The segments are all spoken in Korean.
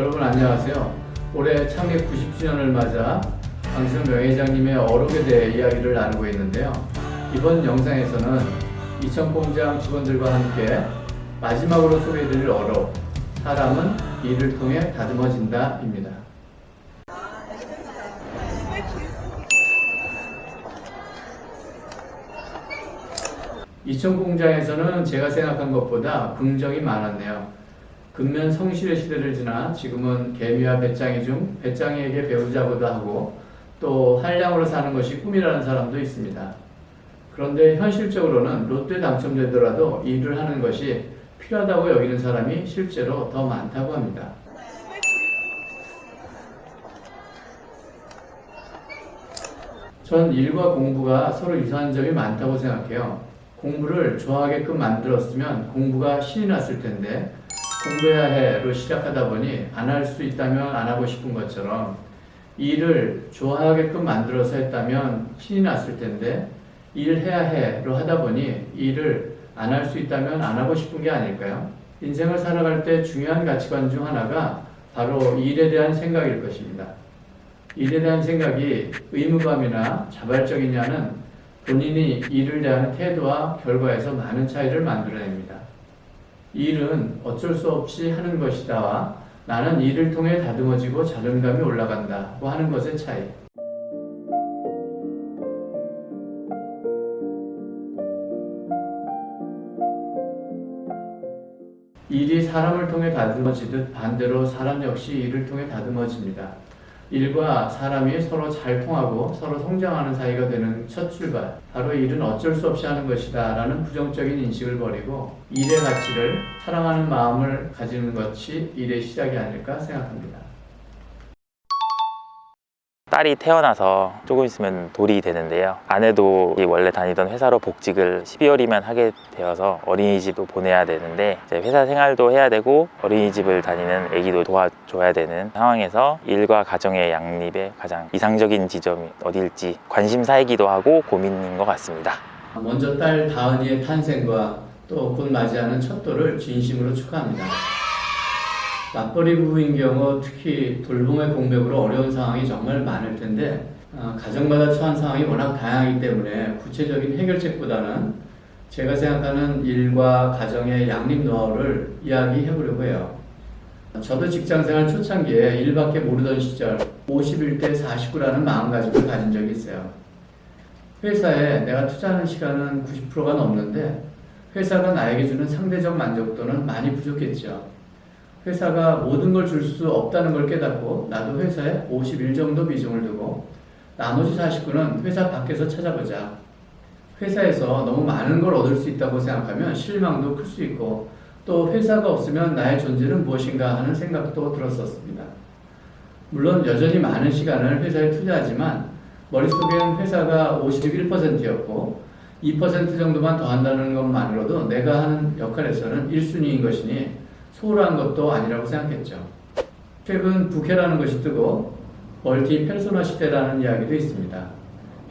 여러분 안녕하세요. 올해 창립 90주년을 맞아 강신호 명예회장님의 어록에 대해 이야기를 나누고 있는데요. 이번 영상에서는 이천공장 직원들과 함께 마지막으로 소개해드릴 어록, 사람은 일을 통해 다듬어진다 입니다. 이천공장에서는 제가 생각한 것보다 긍정이 많았네요. 근면 성실의 시대를 지나 지금은 개미와 배짱이 중 배짱이에게 배우자고도 하고 또 한량으로 사는 것이 꿈이라는 사람도 있습니다. 그런데 현실적으로는 로또에 당첨되더라도 일을 하는 것이 필요하다고 여기는 사람이 실제로 더 많다고 합니다. 전 일과 공부가 서로 유사한 점이 많다고 생각해요. 공부를 좋아하게끔 만들었으면 공부가 신이 났을 텐데 공부해야 해로 시작하다 보니 안 할 수 있다면 안 하고 싶은 것처럼 일을 좋아하게끔 만들어서 했다면 신이 났을 텐데 일해야 해로 하다 보니 일을 안 할 수 있다면 안 하고 싶은 게 아닐까요? 인생을 살아갈 때 중요한 가치관 중 하나가 바로 일에 대한 생각일 것입니다. 일에 대한 생각이 의무감이나 자발적이냐는 본인이 일을 대하는 태도와 결과에서 많은 차이를 만들어냅니다. 일은 어쩔 수 없이 하는 것이다와 나는 일을 통해 다듬어지고 자존감이 올라간다고 하는 것의 차이. 일이 사람을 통해 다듬어지듯 반대로 사람 역시 일을 통해 다듬어집니다. 일과 사람이 서로 잘 통하고 서로 성장하는 사이가 되는 첫 출발, 바로 일은 어쩔 수 없이 하는 것이다 라는 부정적인 인식을 버리고 일의 가치를 사랑하는 마음을 가지는 것이 일의 시작이 아닐까 생각합니다. 딸이 태어나서 조금 있으면 돌이 되는데요. 아내도 원래 다니던 회사로 복직을 12월이면 하게 되어서 어린이집도 보내야 되는데 이제 회사 생활도 해야 되고 어린이집을 다니는 아기도 도와줘야 되는 상황에서 일과 가정의 양립에 가장 이상적인 지점이 어딜지 관심사이기도 하고 고민인 것 같습니다. 먼저 딸 다은이의 탄생과 또 곧 맞이하는 첫 돌을 진심으로 축하합니다. 맞벌이 부부인 경우 특히 돌봄의 공백으로 어려운 상황이 정말 많을 텐데 가정마다 처한 상황이 워낙 다양하기 때문에 구체적인 해결책보다는 제가 생각하는 일과 가정의 양립 노하우를 이야기해 보려고 해요. 저도 직장생활 초창기에 일밖에 모르던 시절 51대 49라는 마음가짐을 가진 적이 있어요. 회사에 내가 투자하는 시간은 90%가 넘는데 회사가 나에게 주는 상대적 만족도는 많이 부족했죠. 회사가 모든 걸 줄 수 없다는 걸 깨닫고 나도 회사에 51 정도 비중을 두고 나머지 49는 회사 밖에서 찾아보자. 회사에서 너무 많은 걸 얻을 수 있다고 생각하면 실망도 클 수 있고 또 회사가 없으면 나의 존재는 무엇인가 하는 생각도 들었었습니다. 물론 여전히 많은 시간을 회사에 투자하지만 머릿속엔 회사가 51%였고 2% 정도만 더 한다는 것만으로도 내가 하는 역할에서는 1순위인 것이니 소홀한 것도 아니라고 생각했죠. 최근 부캐라는 것이 뜨고 멀티 페르소나 시대라는 이야기도 있습니다.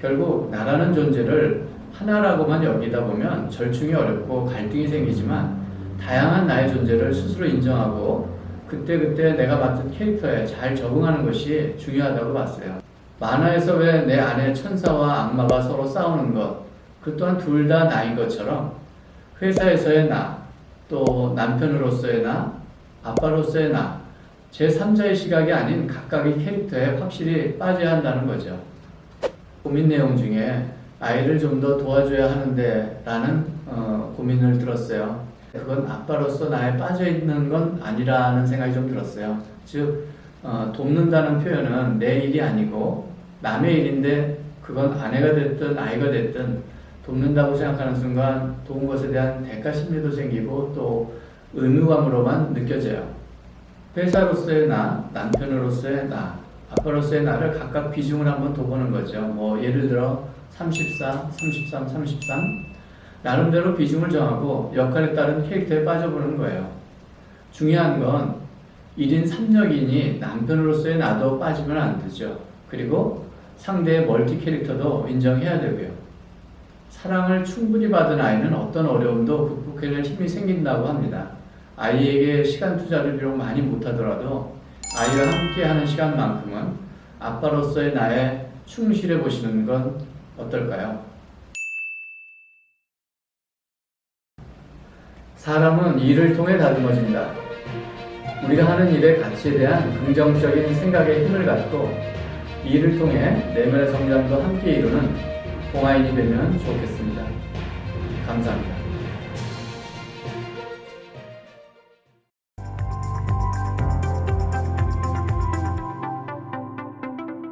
결국 나라는 존재를 하나라고만 여기다 보면 절충이 어렵고 갈등이 생기지만 다양한 나의 존재를 스스로 인정하고 그때그때 내가 맡은 캐릭터에 잘 적응하는 것이 중요하다고 봤어요. 만화에서 왜 내 안에 천사와 악마가 서로 싸우는 것, 그 또한 둘 다 나인 것처럼 회사에서의 나, 또 남편으로서의 나, 아빠로서의 나, 제3자의 시각이 아닌 각각의 캐릭터에 확실히 빠져야 한다는 거죠. 고민 내용 중에 아이를 좀 더 도와줘야 하는데 라는 고민을 들었어요. 그건 아빠로서 나에 빠져있는 건 아니라는 생각이 좀 들었어요. 즉 돕는다는 표현은 내 일이 아니고 남의 일인데 그건 아내가 됐든 아이가 됐든 돕는다고 생각하는 순간 도운 것에 대한 대가 심리도 생기고 또 의무감으로만 느껴져요. 회사로서의 나, 남편으로서의 나, 아빠로서의 나를 각각 비중을 한번 둬보는 거죠. 뭐 예를 들어 34, 33, 33 나름대로 비중을 정하고 역할에 따른 캐릭터에 빠져보는 거예요. 중요한 건 1인 3역이니 남편으로서의 나도 빠지면 안 되죠. 그리고 상대의 멀티 캐릭터도 인정해야 되고요. 사랑을 충분히 받은 아이는 어떤 어려움도 극복해낼 힘이 생긴다고 합니다. 아이에게 시간 투자를 비록 많이 못하더라도 아이와 함께하는 시간만큼은 아빠로서의 나에 충실해 보시는 건 어떨까요? 사람은 일을 통해 다듬어진다. 우리가 하는 일의 가치에 대한 긍정적인 생각의 힘을 갖고 일을 통해 내면의 성장도 함께 이루는 동아인이 되면 좋겠습니다. 감사합니다.